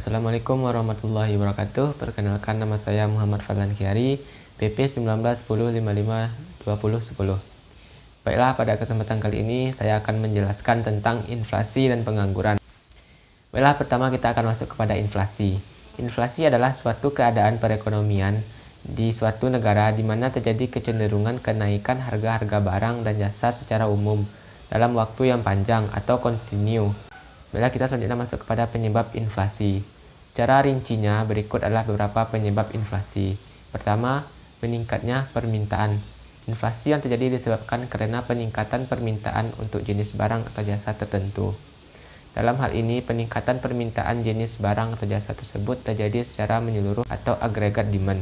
Assalamualaikum warahmatullahi wabarakatuh. Perkenalkan, nama saya Muhammad Fadlan Khiari, PP 1910552010. Baiklah, pada kesempatan kali ini saya akan menjelaskan tentang inflasi dan pengangguran. Baiklah, pertama kita akan masuk kepada inflasi. Inflasi adalah suatu keadaan perekonomian di suatu negara di mana terjadi kecenderungan kenaikan harga-harga barang dan jasa secara umum dalam waktu yang panjang atau kontinu. Baiklah, kita selanjutnya masuk kepada penyebab inflasi. Secara rincinya, berikut adalah beberapa penyebab inflasi. Pertama, meningkatnya permintaan. Inflasi yang terjadi disebabkan karena peningkatan permintaan untuk jenis barang atau jasa tertentu. Dalam hal ini, peningkatan permintaan jenis barang atau jasa tersebut terjadi secara menyeluruh atau agregat demand.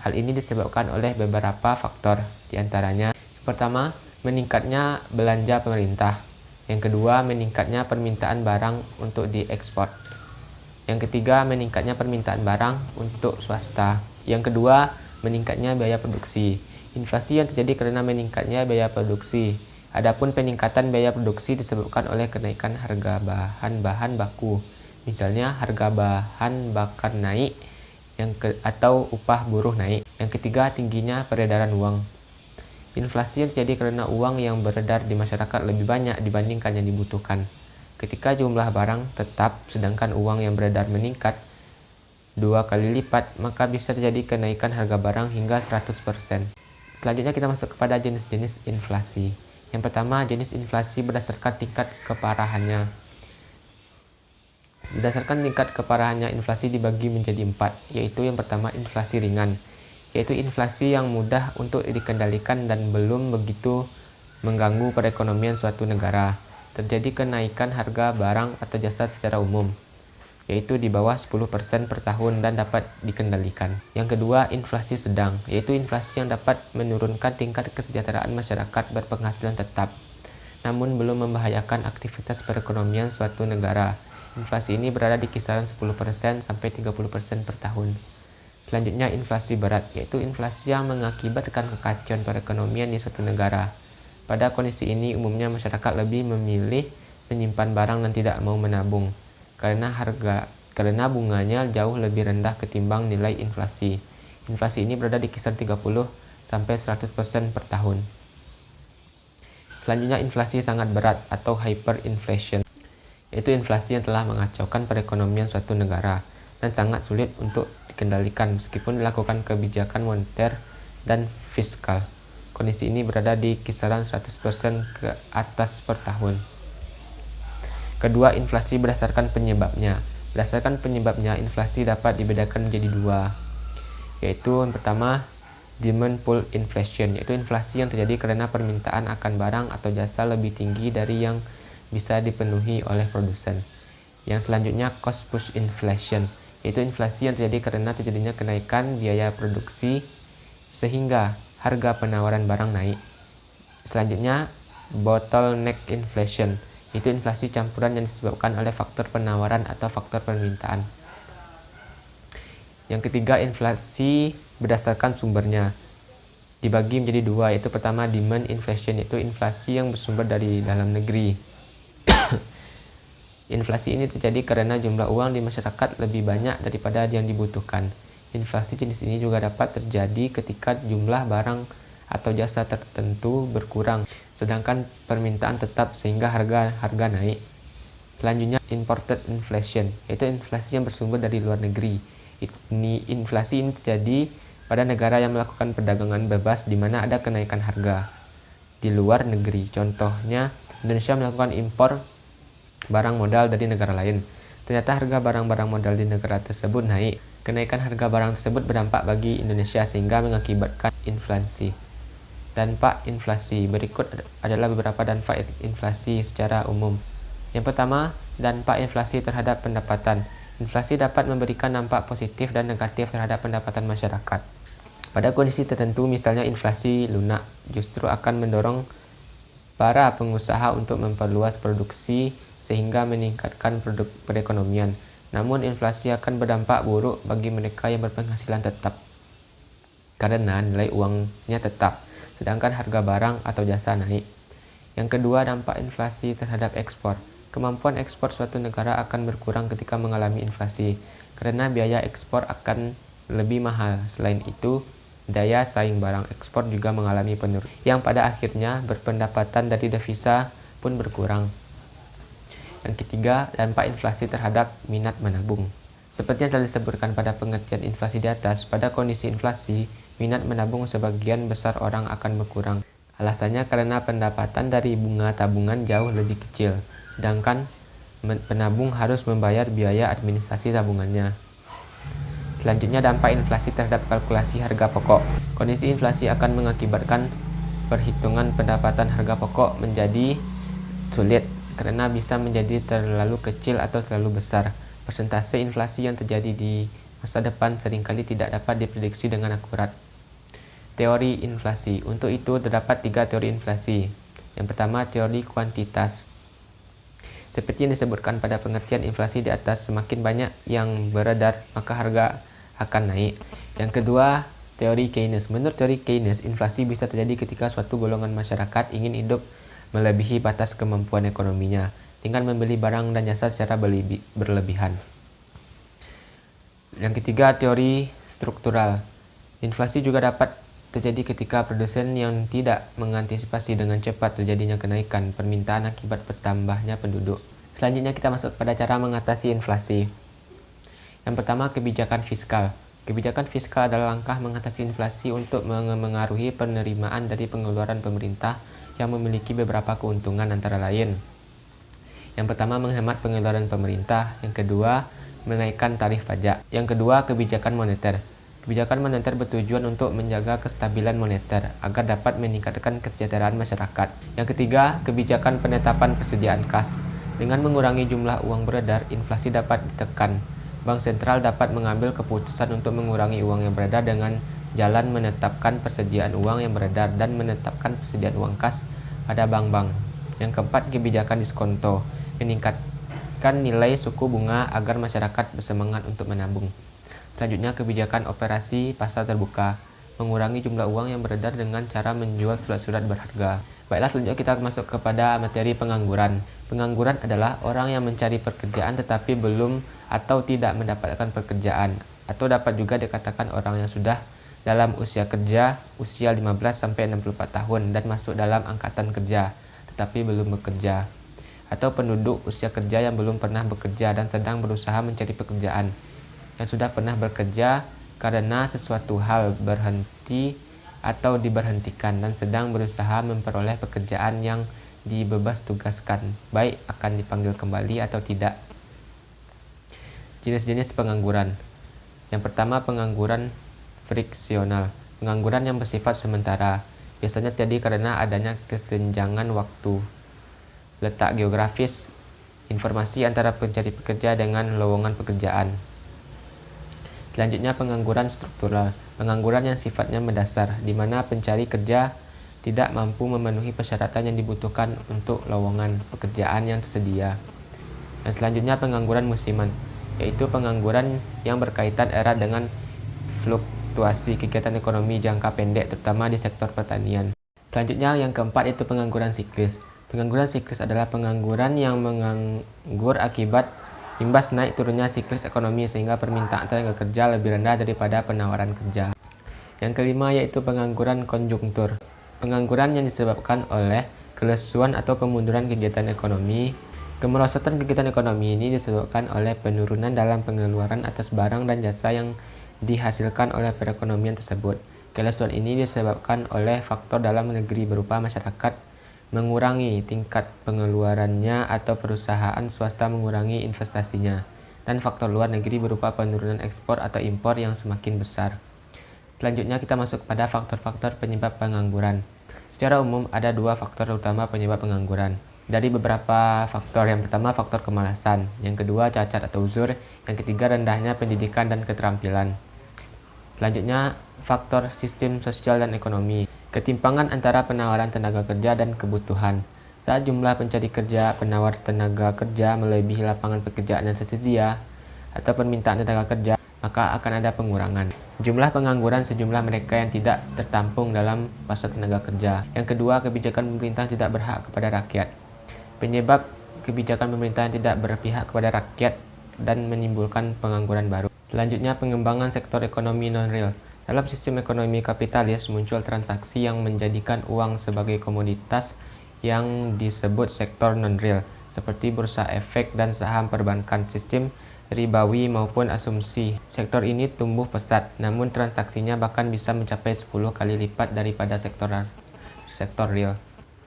Hal ini disebabkan oleh beberapa faktor, diantaranya: pertama, meningkatnya belanja pemerintah. Yang kedua, meningkatnya permintaan barang untuk diekspor. Yang ketiga, meningkatnya permintaan barang untuk swasta. Yang kedua, meningkatnya biaya produksi. Inflasi yang terjadi karena meningkatnya biaya produksi. Adapun peningkatan biaya produksi disebabkan oleh kenaikan harga bahan-bahan baku. Misalnya, harga bahan bakar naik atau upah buruh naik. Yang ketiga, tingginya peredaran uang. Inflasi yang terjadi karena uang yang beredar di masyarakat lebih banyak dibandingkan yang dibutuhkan. Ketika jumlah barang tetap sedangkan uang yang beredar meningkat 2 kali lipat, maka bisa terjadi kenaikan harga barang hingga 100%. Selanjutnya kita masuk kepada jenis-jenis inflasi. Yang pertama, jenis inflasi berdasarkan tingkat keparahannya. Berdasarkan tingkat keparahannya, inflasi dibagi menjadi 4, yaitu yang pertama, inflasi ringan, yaitu inflasi yang mudah untuk dikendalikan dan belum begitu mengganggu perekonomian suatu negara. Terjadi kenaikan harga barang atau jasa secara umum, yaitu di bawah 10% per tahun dan dapat dikendalikan. Yang kedua, inflasi sedang, yaitu inflasi yang dapat menurunkan tingkat kesejahteraan masyarakat berpenghasilan tetap, namun belum membahayakan aktivitas perekonomian suatu negara. Inflasi ini berada di kisaran 10% sampai 30% per tahun. Selanjutnya, inflasi berat, yaitu inflasi yang mengakibatkan kekacauan perekonomian di suatu negara. Pada kondisi ini, umumnya masyarakat lebih memilih menyimpan barang dan tidak mau menabung, karena bunganya jauh lebih rendah ketimbang nilai inflasi. Inflasi ini berada di kisaran 30 sampai 100% per tahun. Selanjutnya, inflasi sangat berat atau hyperinflation, yaitu inflasi yang telah mengacaukan perekonomian suatu negara dan sangat sulit untuk dikendalikan meskipun dilakukan kebijakan moneter dan fiskal. Kondisi ini berada di kisaran 100% ke atas per tahun. Kedua, inflasi berdasarkan penyebabnya. Berdasarkan penyebabnya, inflasi dapat dibedakan menjadi dua, yaitu yang pertama, demand pull inflation, yaitu inflasi yang terjadi karena permintaan akan barang atau jasa lebih tinggi dari yang bisa dipenuhi oleh produsen. Yang selanjutnya, cost push inflation, yaitu inflasi yang terjadi karena terjadinya kenaikan biaya produksi sehingga harga penawaran barang naik. Selanjutnya, bottleneck inflation, yaitu inflasi campuran yang disebabkan oleh faktor penawaran atau faktor permintaan. Yang ketiga, inflasi berdasarkan sumbernya. Dibagi menjadi dua, yaitu pertama, demand inflation, yaitu inflasi yang bersumber dari dalam negeri. Inflasi ini terjadi karena jumlah uang di masyarakat lebih banyak daripada yang dibutuhkan. Inflasi jenis ini juga dapat terjadi ketika jumlah barang atau jasa tertentu berkurang, sedangkan permintaan tetap sehingga harga naik. Selanjutnya, imported inflation, yaitu inflasi yang bersumber dari luar negeri. Inflasi ini terjadi pada negara yang melakukan perdagangan bebas di mana ada kenaikan harga di luar negeri. Contohnya, Indonesia melakukan impor barang modal dari negara lain. Ternyata harga barang-barang modal di negara tersebut naik. Kenaikan harga barang tersebut berdampak bagi Indonesia sehingga mengakibatkan inflasi. Dampak inflasi. Berikut adalah beberapa dampak inflasi secara umum. Yang pertama, dampak inflasi terhadap pendapatan. Inflasi dapat memberikan dampak positif dan negatif terhadap pendapatan masyarakat. Pada kondisi tertentu, misalnya inflasi lunak, justru akan mendorong para pengusaha untuk memperluas produksi sehingga meningkatkan produk perekonomian. Namun, inflasi akan berdampak buruk bagi mereka yang berpenghasilan tetap, karena nilai uangnya tetap, sedangkan harga barang atau jasa naik. Yang kedua, dampak inflasi terhadap ekspor. Kemampuan ekspor suatu negara akan berkurang ketika mengalami inflasi, karena biaya ekspor akan lebih mahal. Selain itu, daya saing barang ekspor juga mengalami penurunan, yang pada akhirnya berpendapatan dari devisa pun berkurang. Yang ketiga, dampak inflasi terhadap minat menabung. Seperti yang telah disebutkan pada pengertian inflasi di atas, pada kondisi inflasi, minat menabung sebagian besar orang akan berkurang. Alasannya karena pendapatan dari bunga tabungan jauh lebih kecil, sedangkan penabung harus membayar biaya administrasi tabungannya. Selanjutnya, dampak inflasi terhadap kalkulasi harga pokok. Kondisi inflasi akan mengakibatkan perhitungan pendapatan harga pokok menjadi sulit, karena bisa menjadi terlalu kecil atau terlalu besar. Persentase inflasi yang terjadi di masa depan seringkali tidak dapat diprediksi dengan akurat. Teori inflasi. Untuk itu terdapat 3 teori inflasi. Yang pertama, teori kuantitas. Seperti yang disebutkan pada pengertian inflasi di atas, semakin banyak yang beredar, maka harga akan naik. Yang kedua, teori Keynes. Menurut teori Keynes, inflasi bisa terjadi ketika suatu golongan masyarakat ingin hidup melebihi batas kemampuan ekonominya dengan membeli barang dan jasa secara berlebihan. Yang ketiga, teori struktural. Inflasi juga dapat terjadi ketika produsen yang tidak mengantisipasi dengan cepat terjadinya kenaikan permintaan akibat bertambahnya penduduk. Selanjutnya kita masuk pada cara mengatasi inflasi. Yang pertama, kebijakan fiskal. Kebijakan fiskal adalah langkah mengatasi inflasi untuk mengaruhi penerimaan dari pengeluaran pemerintah yang memiliki beberapa keuntungan, antara lain. Yang pertama, menghemat pengeluaran pemerintah. Yang kedua, menaikkan tarif pajak. Yang kedua, kebijakan moneter. Kebijakan moneter bertujuan untuk menjaga kestabilan moneter agar dapat meningkatkan kesejahteraan masyarakat. Yang ketiga, kebijakan penetapan persediaan kas. Dengan mengurangi jumlah uang beredar, inflasi dapat ditekan. Bank sentral dapat mengambil keputusan untuk mengurangi uang yang beredar dengan jalan menetapkan persediaan uang yang beredar dan menetapkan persediaan uang kas pada bank-bank. Yang keempat, kebijakan diskonto. Meningkatkan nilai suku bunga agar masyarakat bersemangat untuk menabung. Selanjutnya, kebijakan operasi pasar terbuka. Mengurangi jumlah uang yang beredar dengan cara menjual surat-surat berharga. Baiklah, selanjutnya kita masuk kepada materi pengangguran. Pengangguran adalah orang yang mencari pekerjaan tetapi belum atau tidak mendapatkan pekerjaan, atau dapat juga dikatakan orang yang sudah dalam usia kerja, usia 15-64 tahun dan masuk dalam angkatan kerja tetapi belum bekerja, atau penduduk usia kerja yang belum pernah bekerja dan sedang berusaha mencari pekerjaan, yang sudah pernah bekerja karena sesuatu hal berhenti atau diberhentikan dan sedang berusaha memperoleh pekerjaan yang dibebas tugaskan, baik akan dipanggil kembali atau tidak. Jenis-jenis pengangguran. Yang pertama, pengangguran friksional. Pengangguran yang bersifat sementara. Biasanya terjadi karena adanya kesenjangan waktu, letak geografis, informasi antara pencari pekerja dengan lowongan pekerjaan. Selanjutnya, pengangguran struktural. Pengangguran yang sifatnya mendasar, di mana pencari kerja tidak mampu memenuhi persyaratan yang dibutuhkan untuk lowongan pekerjaan yang tersedia. Dan selanjutnya, pengangguran musiman, yaitu pengangguran yang berkaitan erat dengan fluktuasi kegiatan ekonomi jangka pendek, terutama di sektor pertanian. Selanjutnya, yang keempat, itu pengangguran siklis. Pengangguran siklis adalah pengangguran yang menganggur akibat imbas naik turunnya siklus ekonomi sehingga permintaan tenaga kerja lebih rendah daripada penawaran kerja. Yang kelima, yaitu pengangguran konjungtur. Pengangguran yang disebabkan oleh kelesuan atau kemunduran kegiatan ekonomi. Kemerosotan kegiatan ekonomi ini disebabkan oleh penurunan dalam pengeluaran atas barang dan jasa yang dihasilkan oleh perekonomian tersebut. Kelesuan ini disebabkan oleh faktor dalam negeri berupa masyarakat mengurangi tingkat pengeluarannya atau perusahaan swasta mengurangi investasinya, dan faktor luar negeri berupa penurunan ekspor atau impor yang semakin besar. Selanjutnya kita masuk pada faktor-faktor penyebab pengangguran. Secara umum ada 2 faktor utama penyebab pengangguran. Dari beberapa faktor, yang pertama faktor kemalasan, yang kedua cacat atau uzur, yang ketiga rendahnya pendidikan dan keterampilan. Selanjutnya faktor sistem sosial dan ekonomi. Ketimpangan antara penawaran tenaga kerja dan kebutuhan. Saat jumlah pencari kerja penawar tenaga kerja melebihi lapangan pekerjaan yang tersedia atau permintaan tenaga kerja, maka akan ada pengurangan jumlah pengangguran sejumlah mereka yang tidak tertampung dalam pasar tenaga kerja. Yang kedua, kebijakan pemerintah tidak berhak kepada rakyat. Penyebab kebijakan pemerintah yang tidak berpihak kepada rakyat dan menimbulkan pengangguran baru. Selanjutnya, pengembangan sektor ekonomi non-real. Dalam sistem ekonomi kapitalis muncul transaksi yang menjadikan uang sebagai komoditas yang disebut sektor non-real, seperti bursa efek dan saham perbankan, sistem ribawi maupun asumsi. Sektor ini tumbuh pesat, namun transaksinya bahkan bisa mencapai 10 kali lipat daripada sektor real.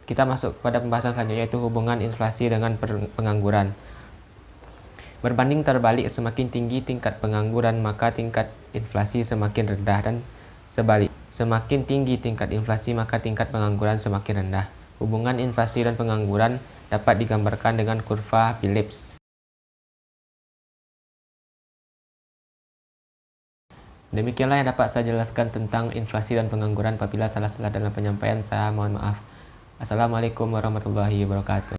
Kita masuk kepada pembahasan selanjutnya, yaitu hubungan inflasi dengan pengangguran. Berbanding terbalik, semakin tinggi tingkat pengangguran maka tingkat inflasi semakin rendah, dan sebalik. Semakin tinggi tingkat inflasi maka tingkat pengangguran semakin rendah. Hubungan inflasi dan pengangguran dapat digambarkan dengan kurva Phillips. Demikianlah yang dapat saya jelaskan tentang inflasi dan pengangguran. Apabila salah-salah dalam penyampaian, saya mohon maaf. Assalamualaikum warahmatullahi wabarakatuh.